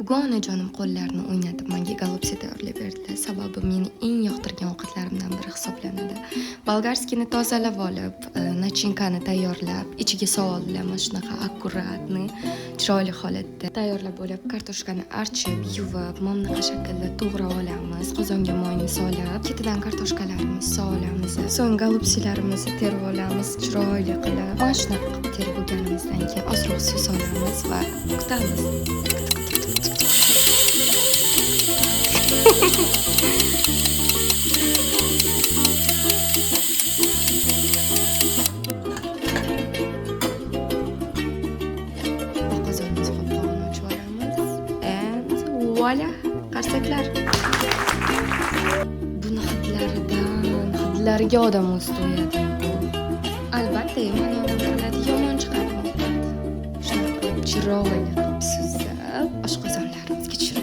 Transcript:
Bugun onajonim qo'llarini o'ynatib menga golubtsi tayyorlab berdi. Sababi meni eng yoqtirgan ovqatlarimdan biri hisoblanadi. Bolgarskini tozalab olib, nachinkani tayyorlab, ichiga sovolib, mana shunaqa akkuratni, chiroyli holatda tayyorlab olib, kartoshkani archib, yuvib, momnaqa shaklda to'g'rab olamiz. Qozonga moyni solib, ketidan kartoshkalarimizni solamiz. So'ng golubtsilarimizni terib olamiz, chiroyli qilib. Mana shunaqa qilib terib olganimizdan keyin ozroq suv solamiz va kutamiz. Qozonimiz qopqog'ini ochib olamiz. And voila, qarsaklar. Buni hidlariga odam o'zi to'yadi. Albatta, yomon yomon chiqadi. Shunaqa chiroyli qilib suzib, oshqozonlarimizga tushiramiz.